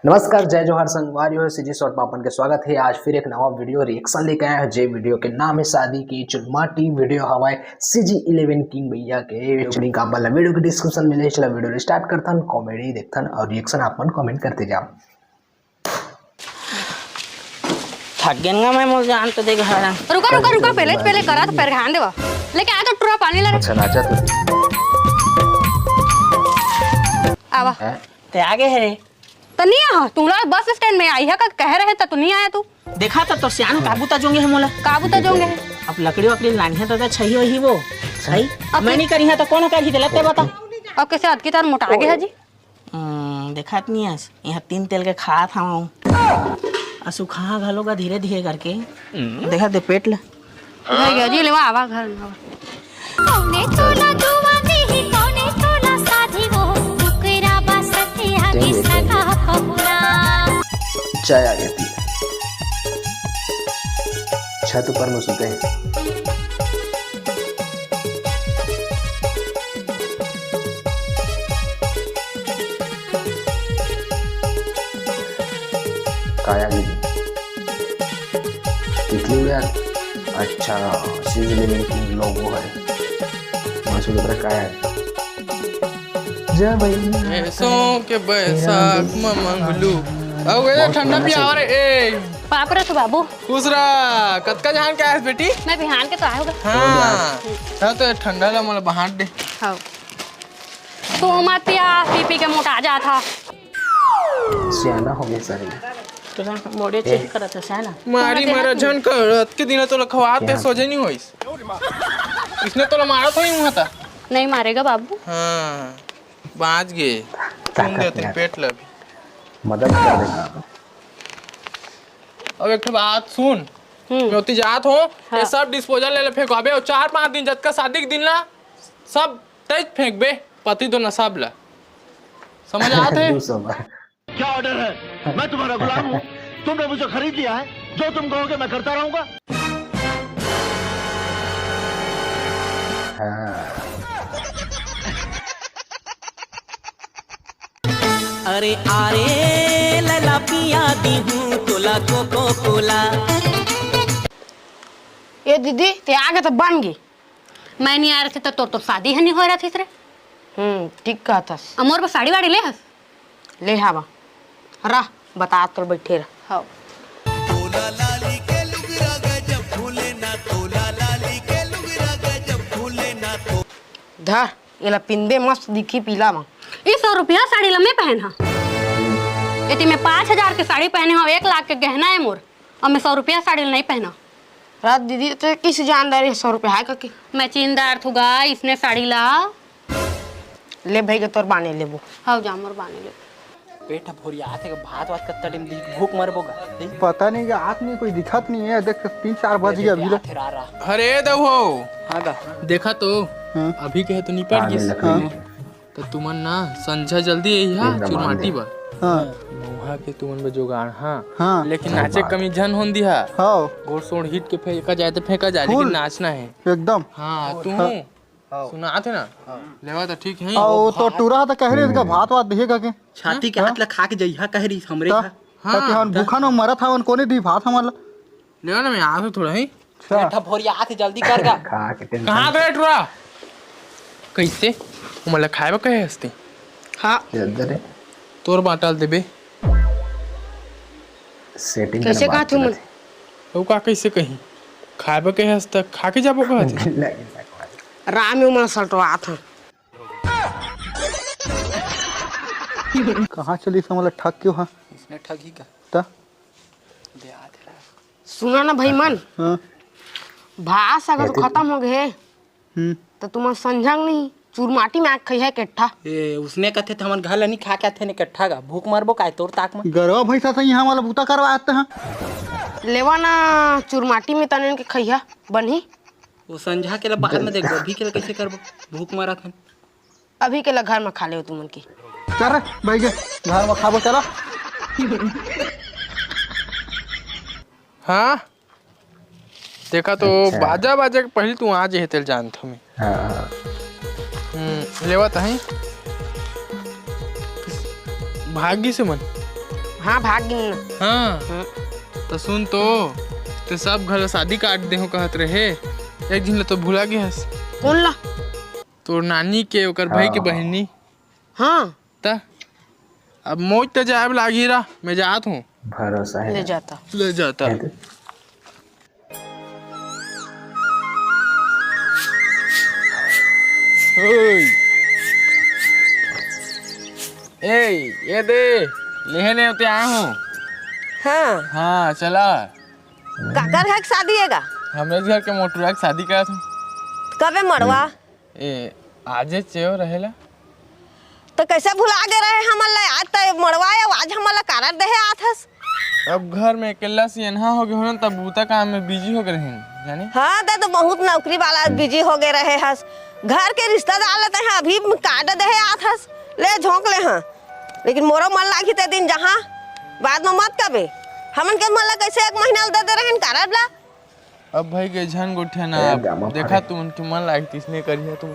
नमस्कार, जय जोहार संगवारी हो सीजी शॉर्ट पापन के स्वागत है। आज फिर एक नवा वीडियो रिएक्शन लेके आया है। जे वीडियो के नाम है शादी की चुलमाटी। वीडियो हवाए CG11 किंग भैया के लिंक आप वाला वीडियो के डिस्क्रिप्शन में ले। चला वीडियो स्टार्ट करता कॉमेडी देखता और रिएक्शन आप कमेंट करते जाओ। थक गया मैं मोर जान तो देख हरा। रुका रुका रुका पहले करा तो पैर ध्यान देवा लेके आ तो टूरा पानी ला। अच्छा नाचा तू आवा ते आगे है रे तनिया हां तुला बस स्टैंड में आई है का कह रहे त तू नहीं आया। तू देखा तो सियान काबू जोंगे है मोला काबू तो जोंगे है। अब लकड़ी वकड़ी लानी है तो छही ही वो सही मैं नहीं करी है तो कौन कर ही दिलते बता। अब कैसे अद की तार मोटा गए है जी। देखा नहीं है यहां तीन तेल के खा था असु खा घालोगा धीरे धीरे करके देखा दे पेट ले हो गया जी। लेवा आवा घर में कौने तोला दुआ देही कौने तोला साधी वो मुकरा बसते आगे सका कबूरा। चाय आ गई थी छत पर में सोते हैं। काया निकली यार। अच्छा CG11 की लोगो है मासूद पर काया है। जय भाई ऐसों के बैसाख में मंगलू अब ये ठंडा भी आ रे ए पाप रे तो बाबू खुश रहा कतका जहान क्या है बेटी। मैं बिहान के तो आया होगा। हां तो ठंडा ला मोला बहाट दे। हां तू मत पिया पी के मोटा जा था। सियाना हो गया सारी तो मोड़े चेक करत है ना मारी मारा जन करत के दिन तो लखवात ते सोजे नहीं होइस इसने तो मारा तो ही हुआ था। नहीं मारेगा बाबू। हां बाज गए तुम देते पेट लबी मदद कर देगा। अब एक बात सुन मैं उती जात हो ये सब डिस्पोजल ले फेंको अबे 4-5 दिन जद का शादी के दिन ला सब तेज फेंक बे पति तो नसाब ला समझ आते है। क्या ऑर्डर है? मैं तुम्हारा गुलाम हूँ। तुमने मुझे खरीद लिया है। जो तुम कहोगे मैं करता रहूंगा। अरे आरे लला पिया दी हूं तोला कोको कोला। ये दीदी ते आगे तो बन गई। मैं नहीं आ रही थी तो शादी है नहीं हो रहा थी रे। ठीक कहा था अमोर पर साड़ी वाड़ी ले हस ले हावा रह बता तो बैठे रह। हां तोला लाली के लुगरा गजब फूले ना तोला लाली के लुगरा गजब फूले ना तो धर एला पिंदे मस्त दिखी पीला में। 100 रुपया साड़ी लम्बे पहन हा एती में 5000 की साड़ी पहने हो 1 लाख के गहना है मोर और मैं 100 रुपया साड़ी नहीं पहना। रात दीदी तो किस जानदारी 100 रुपया है का मैं चीनदार थूगा इसने साड़ी ला ले भाई के तोर बाने लेबो। हां जामर बाने ले पेट भोरी आथे के भात वात कत्ता टाइम दी भूख मरबोगा पता नहीं कि आँख में कोई दिखत नहीं है। देख 3-4 बज गया अभी तक। अरे दहो हां गा देखा तो अभी कहे तो निपट गई तो तुमन ना संझा जल्दी यही चुरमाटी बा। हां मुहा के तुमन बे जोगाड़। हां हां लेकिन नाचे कमी झन होन दिया। हां गोड़ सोड़ हिट के फेंका जाए तो फेंका जाए लेकिन नाचना है एकदम। हां तू सुना थे ना लेवा तो ठीक है। और तो टूरा तो कह रहे इसका भात वात दिखेगा के छाती के हाथ ला खा के जइहा कह रही हमरे का। हां हम भूखा न मरा था उन कोने दी भात हमारा लेवा ना मैं आ तो थोड़ा ही पेट भोरी आथे जल्दी कर गा। कहां गए टुरा कैसे उमला खाएबा कहे हस्ती। हां इधर तोर बाटल देबे सेटिंग कैसे कहा तुम तो का कैसे कहीं खाएबा कहे हस्ता खा के जाबो कहा राम में मन सलटवा था कहां चली समझ ठग क्यों। हां इसने ठगी का ता सुना ना भाई मन। हां भास अगर तो खत्म हो गए तो तुम संझंग नहीं चूरमाटी में आख है केठा ए उसने कथे थ हमन घाला नहीं खा के थे ने केठा गा भूख मरबो काय तोर ताक में गरवा भैंसा से यहां वाला बूता करवाते हैं। लेवा ना चूरमाटी में तने के खइया बनी वो संझा के बाद में देखो अभी के कैसे करबो भूख मारा था अभी के घर में खा ले तुमन की। चल भाई के घर में खाबो चला। हां देखा तो बाजा बाजा के पहले तू आज है तेल जानत हमें। हां लेवा तही भाग्य से मन हाँ भाग गई ना। हाँ तो सुन तो सब घर शादी काट दे हो कहत रहे, एक दिन तो भुला गया कौन ला? तोर नानी के ओकर भाई के बहनी। हाँ ता अब मौज तो जाए लागी रहा, मैं जात हूँ। भरोसा है ले जाता। ले जाता। ए ये दे लेने होते आया हूँ। हाँ हाँ चला। काकर है शादी है का? हमरे घर के मोटुआ की शादी करा था। कबे मरवा? ए आजे चेयो रहेला। तो कैसे भुला गए रहे हमला? आज तो मरवाए, आज हमला कारण दे आथस। अब घर में अकेला से एनहा हो गए हो तब बूता काम में बिजी हो गए हैं जानी। हाँ तो बहुत नौकरी वाला बिजी हो गए रहे हस। घर के रिश्तेदार लेते हैं अभी कार्ड दे आथस, ले झोंक ले। हाँ लेकिन मोरो मन लागी ते दिन जहाँ बाद में मत कबे हमन के मन ला कैसे 1 महीना दे दे रहे कार्ड ला। अब भाई के झन गुठे ना देखा तुम उनके मन लागती इसने करिए तुम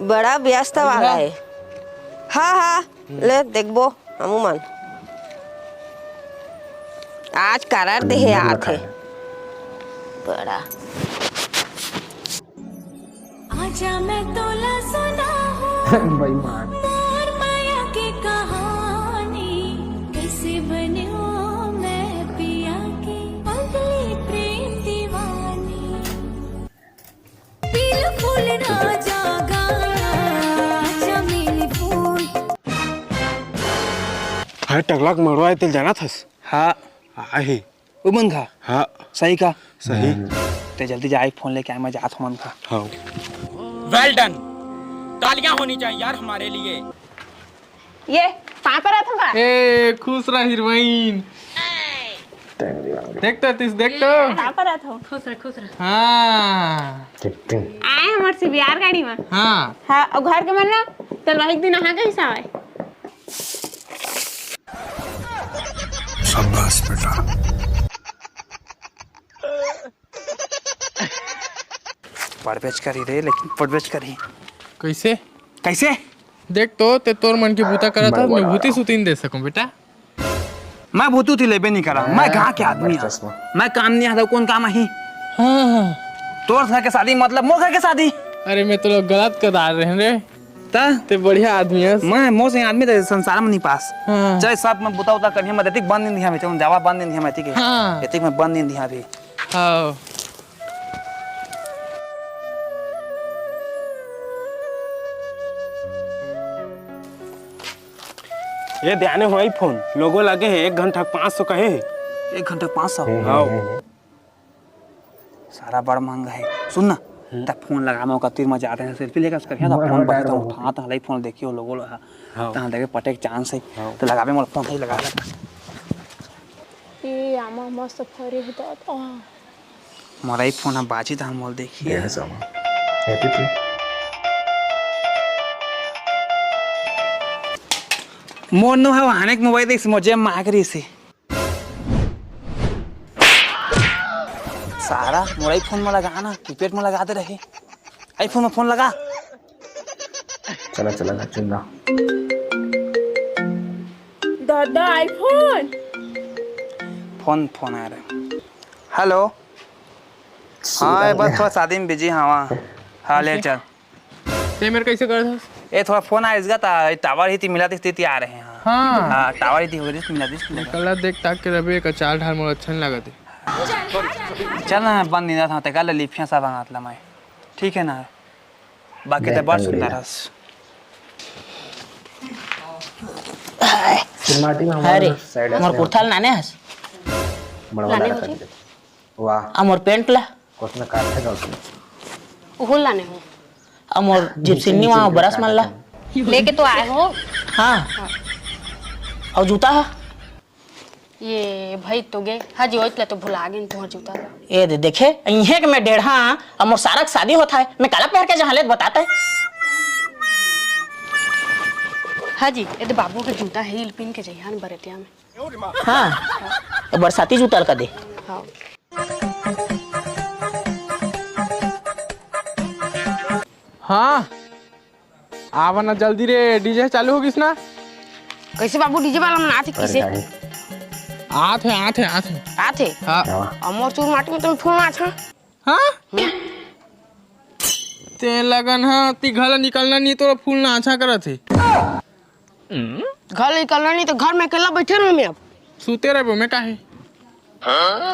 बड़ा व्यस्त वाला है। हाँ हाँ ले देखबो अमूमन आज करार दे आथे बड़ा। आजा मैं तोला सुना हूँ बेईमान मोर माया की कहानी, कैसे बने हो मैं पिया की अगली प्रेम दीवानी। पील फूल ना जागा चमेली फूल। हाय टकलाक मरवाए तेल जाना थस। हाँ आहे उमन खा। हाँ सही का सही। ते जल्दी जा फोन लेके आए, मैं जात हूँ मन खा। हाँ वेल डन, तालियां होनी चाहिए यार हमारे लिए। ये कहाँ पर रहता हूँ? ए खुश रह हीरोइन। देख तो तीस देख तो। कहाँ पर रहता हूँ? खुश रह। हाँ आए हमारे से बिहार गाड़ी में। हाँ हाँ और घर के मन ना तो एक दिन यहाँ कैसा है? शाबाश बेटा। पड़बेच करी रे, लेकिन पड़बेच करी कैसे कैसे? देख तो ते तोर मन की बूता करा था, मैं भूती सुतीन दे सकूं बेटा। मैं भूतू थी लेबे नहीं करा, मैं कहाँ के आदमी है, मैं काम नहीं आता। कौन काम है? हाँ तोर घर के शादी मतलब मोर घर के शादी। अरे मैं तो लोग गलत करा रहे रे। ता ते बढ़िया आदमी है। मैं मोर से आदमी तो संसार में नहीं पास। हाँ। चाहे सब मैं बुता उता करिए, मैं देतिक बंद नहीं दिया, मैं जावा बंद नहीं दिया, मैं ठीक है। हाँ। देतिक मैं बंद नहीं दिया अभी। हाँ ये ध्यान हो फोन लोगो लगे है 1 घंटा 500 कहे है। 1 घंटे 500। हाँ सारा बड़ा महंगा है। सुन ना तब फोन लगा मैं तीर में जा रहे हैं सेल्फी लेकर उसका तो फोन बजे तो उठा तो हलाई फोन देखियो लोगो लगा तो देखे पटे के चांस है तो लगावे मोर फोन ही लगा ये आमा मस्त फरे होता तो मोरा ही फोन हम बाजी था मोल देखिए। मोर नो है हाने के मोबाइल देख मुझे मागरी से सारा मोरा ही फोन में लगा ना कीपैड में लगाते रहे। आईफोन में फोन लगा। चला चला चुना दादा आईफोन फोन आ रहा। हेलो हाँ ये बस थोड़ा शादी में बिजी। हाँ वहाँ हाँ ले चल। ते मेरे कैसे कर था? ये थोड़ा फोन आया इसका था टावर ही थी मिला थी आ रहे हैं। हाँ हाँ टावर ही थी हो रही मिला थी। कल देख ताक के रबे का चाल ढाल मोर अच्छा नहीं लगा थे। चल ना बंद नहीं था कल लिपियाँ सब बना मैं ठीक है ना। बाकी तो बहुत सुंदर है। सिनेमाटी में अरे हमारे साइड मोर कुर्ता लाने हस बड़वाड़ा रखा दे। वाह अमोर पेंट ला उसमें काट है उसमें वो लाने हो अमोर जिप्सिनी वहाँ बरस मन ला लेके तो आए हो। हाँ और जूता है ये भाई तो गे हाँ जी वही तो भुला गए तुम्हारा जूता। ये दे देखे इहे के मैं डेढ़ा और मोर सारा शादी होता है मैं काला पहन के जहाँ ले बताता है। हाँ जी ये तो बाबू का जूता है हिल पिन के जइहान बरतिया में। हाँ तो बरसाती जूता का दे। हाँ हाँ आवा ना जल्दी रे, डीजे चालू होगी ना। कैसे बाबू डीजे वाला मनाते किसे? आते हाँ और मोर चूर माटी में तुम फूल नाच हाँ ते लगन हाँ ती घर निकलना नहीं तो फूल ना अच्छा करत है घर निकलना नहीं तो घर में अकेला बैठे रहो मैं अब सूते रहे मैं काहे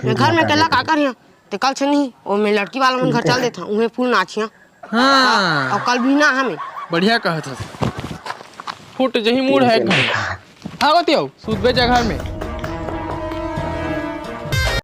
मैं घर में अकेला का कर तो कल से नहीं और मैं लड़की वाला मन घर चल देता उन्हें फूल नाचिया हाँ और कल भी ना हमें बढ़िया कहत है फुट जही मूड है हाँ गतियो सूत बेचा घर में